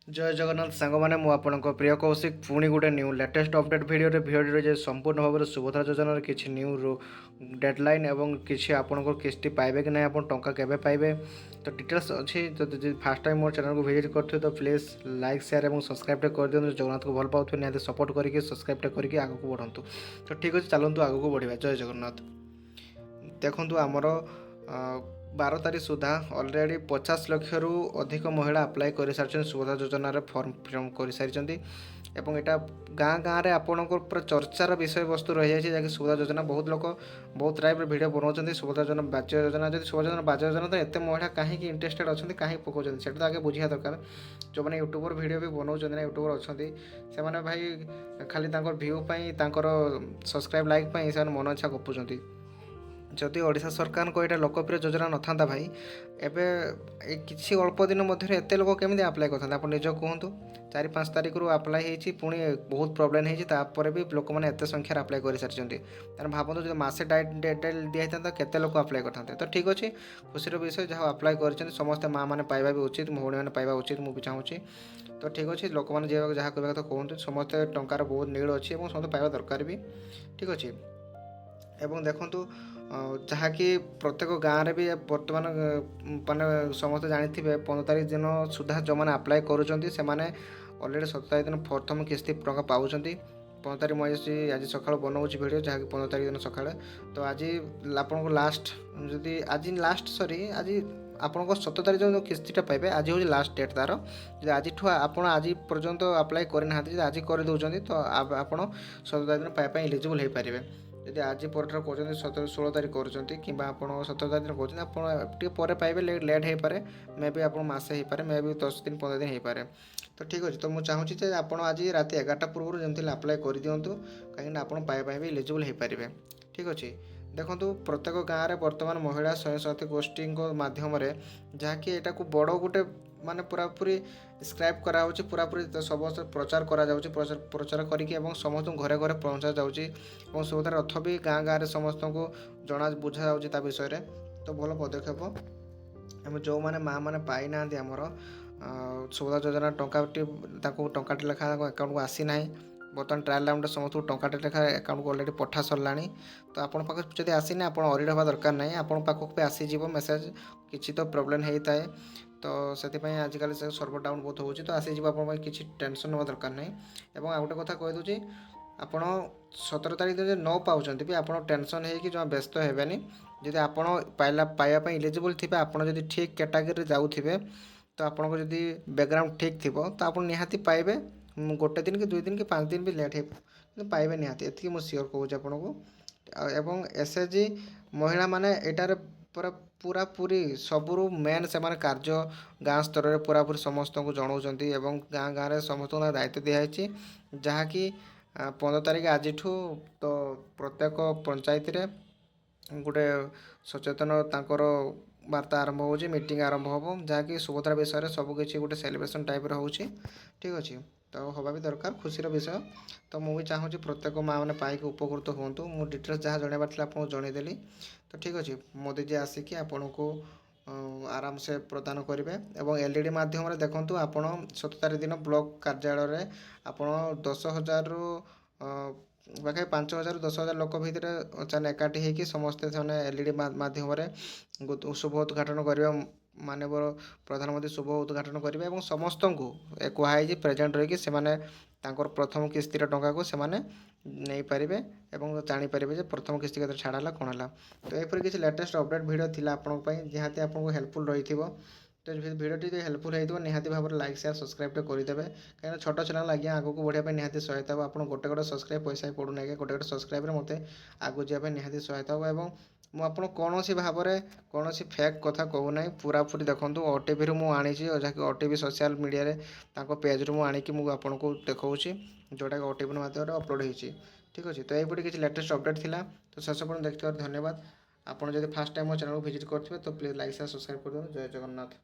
जय जगन्नाथ सांग मैंने आपणक प्रिय कौशिक पुणी गोटे न्यू लेटेस्ट अपडेट भिडियो संपूर्ण भाव में सुभद्रा योजनार किसी न्यू डेडलाइन एवं किसी आपंकर किस्ती पाइबे कि ना आप टंका केवे पाइबे तो डिटेल्स अच्छी तो फास्ट टाइम मोर चैनल को विजिट करते तो प्लीज लाइक शेयर और सब्सक्राइब कर दिखाँ जगन्नाथ को भल पाते निहत सपोर्ट करके सब्सक्राइब करके आगे बढ़ु तो ठीक अच्छे चलतु आगे बढ़ा जय जगन्नाथ देखु आमर 12 तारीख सुधा अलरेडी 50 लक्ष रु अधिक महिला अप्लाई कर सारी सुभद्रा योजन फर्म फिल कर सारी एवं यहाँ गाँ गाँव में आपंकर पूरा चर्चार विषय वस्तु रही है जैसे सुभद्रा योजना बहुत लोग बहुत टाइप भिड बनाऊँ सुभद्रा योजना बाज्य योजना जब सुभद्रा योजना बाज्य योजना तो एत महिला कहीं इंटरेस्टेड अच्छा कहीं पकाउं से तो आगे बुझा दरकार जो मैंने यूट्यूबर भिड भी बनाऊँ ना यूट्यूबर अच्छा से भाई खाली भ्यू सब्सक्राइब लाइक से मन इच्छा गपुंट जदि ओडिशा सरकार को यहाँ लोकप्रिय योजना न था भाई एवं किसी अल्प दिन मध्य एत लोक केमी आप्लाय करते आप निज कहतु 4-5 तारीख रू आप्लाय होती पुणी बहुत प्रोब्लेम होपर भी लोक मैंने एत संख्यार आप्लाय कर सारी तेना भावतु जो मसे डेट दिखाता केते लोक आप्लाय करते तो ठीक अच्छे खुशी विषय जहाँ आप्लाय कर समस्त माँ मैंने पाइबा भी उचित भौणी मैंने पाइबा उचित मुझे चाहूँगी तो ठीक अच्छे लोक मैंने जहाँ कह कथा कहते समस्ते टंकार बहुत नीड अच्छी और समस्त पाइबा दरकार भी ठीक अच्छे एवं देखु जहाँकि प्रत्येक गाँव में भी बर्तमान माने समस्त जानी 15 तारीख दिन सुधा जो मैंने आप्लाय करुँच से अलरेडी 17 तारीख दिन प्रथम किस्ती टंका पाँच 15 तारीख मुझे आज सका बनाऊँच भिड जहाँकि 15 तारीख दिन सका तो आज आपको लास्ट जदि आज लास्ट सरी आज आपको 17 तारीख जो किस्तीटा पाइबे आज हूँ लास्ट डेट तार आज आज पर्यंत आप्लाय करना आज कर दौरान तो आप 17 तारीख दिन पाइबा इलिजिबल हो पारे जदि आज पर कहते 16 तारीख कर कि 17 तारीख कहते आप पाइबे लेट हो पारे मे भी आप मसे हो पारे मे भी 10 दिन 15 दिन हो पारे तो ठीक अच्छे तो मुझे चाहूँगी आप आज रात 11टा पूर्व जमी आप्लाय कर दिंतु कहीं आप पाइबा भी इलिजिबल हो पारे ठीक अच्छे देखो प्रत्येक गाँव में बर्तमान महिला स्वयं सहायता गोष्ठी मध्यम जहाँकि यहाँ को बड़ गोटे माने पूरापूरी स्क्राइब करा पूरापूरी समस्त प्रचार करा प्रचार करके समस्त घरे घरे पहुँचा जाऊँगी सुभद्रा रथ भी गाँ गाँव में समस्त को जना बुझा जा विषय तो भल पदक्षेप आम जो मैंने माँ मैंने पाई ना आमर सुभद्रा योजना टंकाटे लेखा अकाउंट को आसी ना बर्तमान ट्रायल राउंड समस्त टंकाटे लेखा अकाउंट को अलरेडी पठा सरला तो आपण पाख जब आसीना आप अरिड हवा दरकार ना आपण पाखक भी आसीज मेसेज किसी तो प्रोब्लेम होता है तो से आजिकल से सर्वर डाउन बहुत हो तो आसीज किसी टेंशन ना दरकार ना और गोटे कथा कहीदे ଆପଣ 17 तारीख दिन न पाँच भी आप टेंशन हो जमा व्यस्त हेनी जदि आप पाइबा इलिजिबल थे आप ठीक कैटेगरी जाऊे तो आपको जदि बैकग्राउंड ठीक थी तो आप निहाती पाइबे गोटे दिन कि 2 दिन कि 5 दिन भी लेट हो पाइबे निहाती एति मुझे सियोर कहूँ आपको एवं एसएचजी महिला माने एटार पूरा पूरी सबुरु मेन से कार्य गाँ स्तर में पूरापूरी समस्त को जनाऊँ गाँ गाँव में समस्त दायित्व दिखाई जहाँकि 15 तारीख आज तो प्रत्येक पंचायत रे गोटे सचेतन तांकर वार्ता आरंभ हो मीटिंग आरंभ हो जहाँकि सुभद्रा विषय सबकि गोटे सेलिब्रेशन टाइप हो ठीक अच्छे तो हवा भी दरकार खुशी विषय तो मुझे चाहूँगी प्रत्येक माँ मैंने पाइक उपकृत हूँ मु डिटेल्स जहाँ जनवार था आपको जनईदेली तो ठीक अच्छे मोदी जी आसिक आपण को आराम से प्रदान करेंगे और एलईडी माध्यम देखूँ आप 17 तारीख दिन ब्लॉक कार्यालय आप 10,000 रु पाखे 5,000 10,000 लोक भितर एकाठी होकर समस्ते एलईडी माध्यम शुभ उद्घाटन करवा माननीय प्रधानमंत्री शुभ उद्घाटन करेंगे और समस्त को कहुई प्रेजेंट रही प्रथम किस्तीर टंका को नहीं पारे और जानीपारे प्रथम किस्ती के छाड़ा कौन है तो यहपर किसी लेटेस्ट अपडेट भिडियो थिला आपंपाई जहाँ आपको हेल्पफुल रही तो भिडियोटी जो हेल्पफुल हो निहाती भाव में लाइक शेयर सब्सक्राइब करदे कहीं छोट चैनल आज्ञा आगे बढ़ापी निहाती सहायता हो आप गोटे गोटे सब्सक्राइब पैसा ही पड़ूना गोटे गोटे सब्सक्राइब मत आगू जावाई निहाती सहायता हो और मुझे कौन भाव में कौन फेक कथा कहूना पूरापूरी देखूँ ओटीवी रू मुझे जहाँकि ओटीवी सोशल मीडिया पेज रू मुझे आपको देखा जोटा कि ओटीवी माध्यम अपलोड होती ठीक अच्छे तो यही किसी लेटेस्ट अपडेट थिला तो शेष पर्यटन देखते धन्यवाद आपड़ जब फास्ट टाइम मो चैनल को विजिट करेंगे तो प्लीज लाइक शेयर सब्सक्राइब कर जय जगन्नाथ।